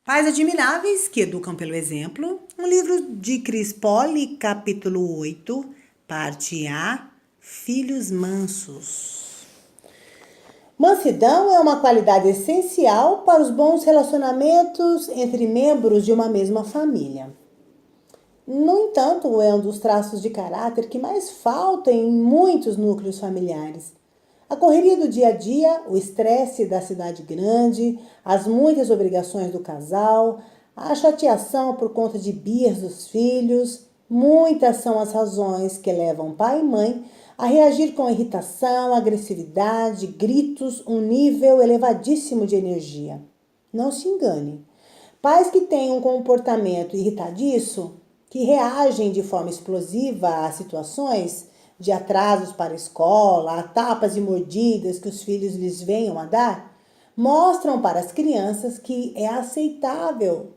Pais Admiráveis que Educam pelo Exemplo, um livro de Chris Poli, capítulo 8, parte A, Filhos Mansos. Mansidão é uma qualidade essencial para os bons relacionamentos entre membros de uma mesma família. No entanto, é um dos traços de caráter que mais falta em muitos núcleos familiares. A correria do dia a dia, o estresse da cidade grande, as muitas obrigações do casal, a chateação por conta de birras dos filhos, muitas são as razões que levam pai e mãe a reagir com irritação, agressividade, gritos, um nível elevadíssimo de energia. Não se engane. Pais que têm um comportamento irritadiço, que reagem de forma explosiva a situações, de atrasos para a escola, a tapas e mordidas que os filhos lhes venham a dar, mostram para as crianças que é aceitável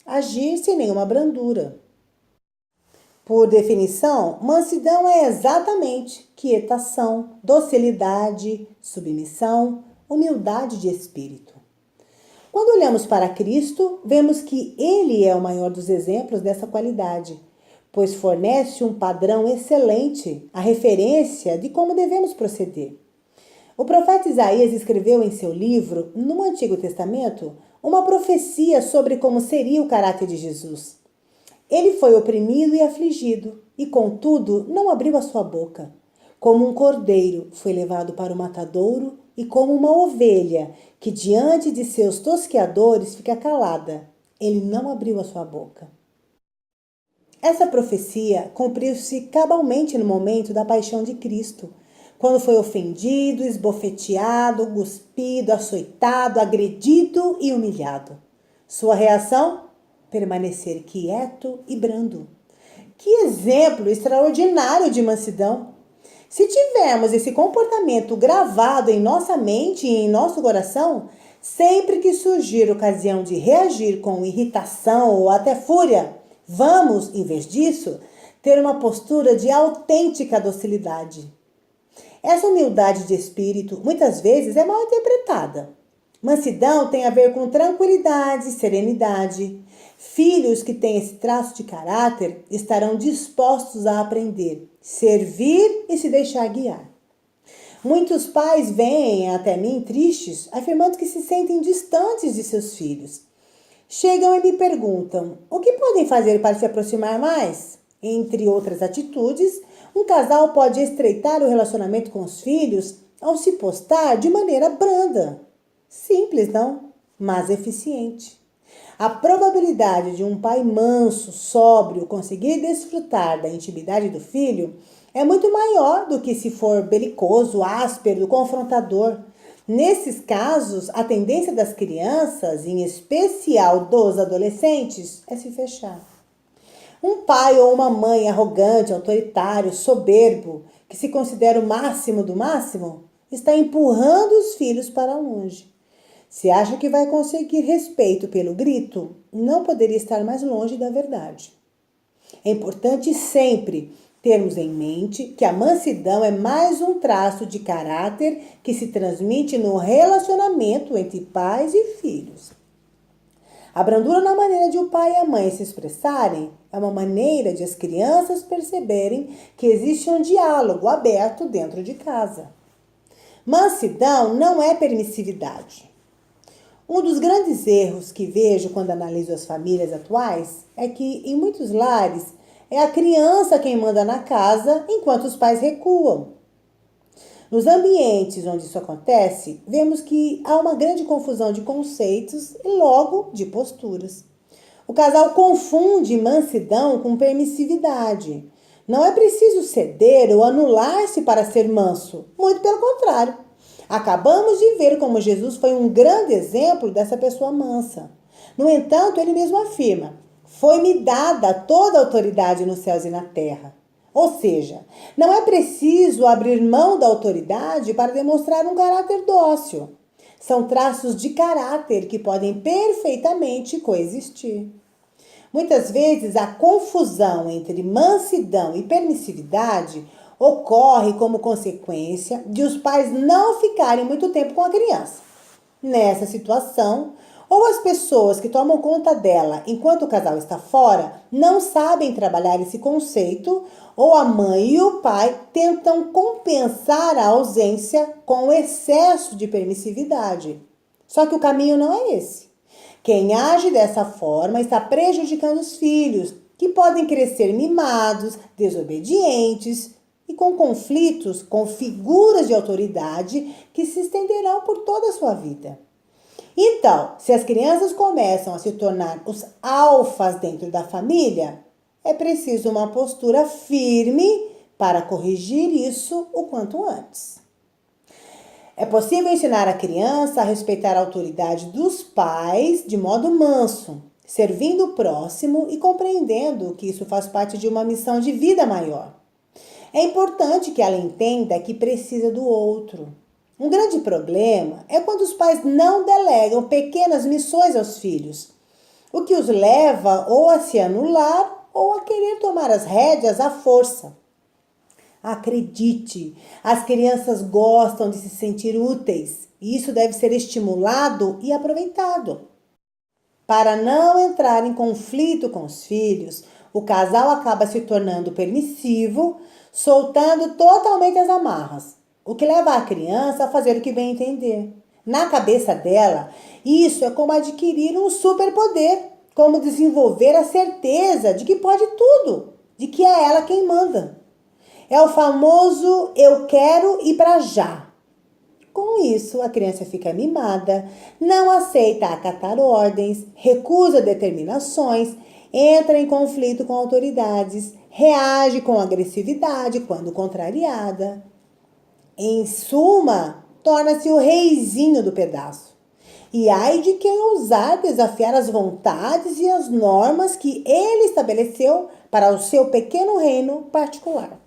agir sem nenhuma brandura. Por definição, mansidão é exatamente quietação, docilidade, submissão, humildade de espírito. Quando olhamos para Cristo, vemos que Ele é o maior dos exemplos dessa qualidade, pois fornece um padrão excelente, a referência de como devemos proceder. O profeta Isaías escreveu em seu livro, no Antigo Testamento, uma profecia sobre como seria o caráter de Jesus. Ele foi oprimido e afligido, e contudo não abriu a sua boca. Como um cordeiro foi levado para o matadouro, e como uma ovelha que diante de seus tosqueadores fica calada, ele não abriu a sua boca. Essa profecia cumpriu-se cabalmente no momento da paixão de Cristo, quando foi ofendido, esbofeteado, cuspido, açoitado, agredido e humilhado. Sua reação? Permanecer quieto e brando. Que exemplo extraordinário de mansidão! Se tivermos esse comportamento gravado em nossa mente e em nosso coração, sempre que surgir ocasião de reagir com irritação ou até fúria, vamos, em vez disso, ter uma postura de autêntica docilidade. Essa humildade de espírito muitas vezes é mal interpretada. Mansidão tem a ver com tranquilidade e serenidade. Filhos que têm esse traço de caráter estarão dispostos a aprender, servir e se deixar guiar. Muitos pais vêm até mim tristes, afirmando que se sentem distantes de seus filhos. Chegam e me perguntam: o que podem fazer para se aproximar mais? Entre outras atitudes, um casal pode estreitar o relacionamento com os filhos ao se postar de maneira branda. Simples, não? Mas eficiente. A probabilidade de um pai manso, sóbrio, conseguir desfrutar da intimidade do filho é muito maior do que se for belicoso, áspero, confrontador. Nesses casos, a tendência das crianças, em especial dos adolescentes, é se fechar. Um pai ou uma mãe arrogante, autoritário, soberbo, que se considera o máximo do máximo, está empurrando os filhos para longe. Se acha que vai conseguir respeito pelo grito, não poderia estar mais longe da verdade. É importante sempre termos em mente que a mansidão é mais um traço de caráter que se transmite no relacionamento entre pais e filhos. A brandura na maneira de o pai e a mãe se expressarem é uma maneira de as crianças perceberem que existe um diálogo aberto dentro de casa. Mansidão não é permissividade. Um dos grandes erros que vejo quando analiso as famílias atuais é que, em muitos lares, é a criança quem manda na casa enquanto os pais recuam. Nos ambientes onde isso acontece, vemos que há uma grande confusão de conceitos e, logo, de posturas. O casal confunde mansidão com permissividade. Não é preciso ceder ou anular-se para ser manso, muito pelo contrário. Acabamos de ver como Jesus foi um grande exemplo dessa pessoa mansa. No entanto, ele mesmo afirma: foi-me dada toda a autoridade nos céus e na terra. Ou seja, não é preciso abrir mão da autoridade para demonstrar um caráter dócil. São traços de caráter que podem perfeitamente coexistir. Muitas vezes a confusão entre mansidão e permissividade ocorre como consequência de os pais não ficarem muito tempo com a criança. Nessa situação, Ou as pessoas que tomam conta dela enquanto o casal está fora não sabem trabalhar esse conceito, ou a mãe e o pai tentam compensar a ausência com o excesso de permissividade. Só que o caminho não é esse. Quem age dessa forma está prejudicando os filhos, que podem crescer mimados, desobedientes e com conflitos com figuras de autoridade que se estenderão por toda a sua vida. Então, se as crianças começam a se tornar os alfas dentro da família, é preciso uma postura firme para corrigir isso o quanto antes. É possível ensinar a criança a respeitar a autoridade dos pais de modo manso, servindo o próximo e compreendendo que isso faz parte de uma missão de vida maior. É importante que ela entenda que precisa do outro. Um grande problema é quando os pais não delegam pequenas missões aos filhos, o que os leva ou a se anular ou a querer tomar as rédeas à força. Acredite, as crianças gostam de se sentir úteis e isso deve ser estimulado e aproveitado. Para não entrar em conflito com os filhos, o casal acaba se tornando permissivo, soltando totalmente as amarras, o que leva a criança a fazer o que bem entender. Na cabeça dela, isso é como adquirir um superpoder, como desenvolver a certeza de que pode tudo, de que é ela quem manda. É o famoso eu quero e pra já. Com isso, a criança fica mimada, não aceita acatar ordens, recusa determinações, entra em conflito com autoridades, reage com agressividade quando contrariada. Em suma, torna-se o reizinho do pedaço. E ai de quem ousar desafiar as vontades e as normas que ele estabeleceu para o seu pequeno reino particular.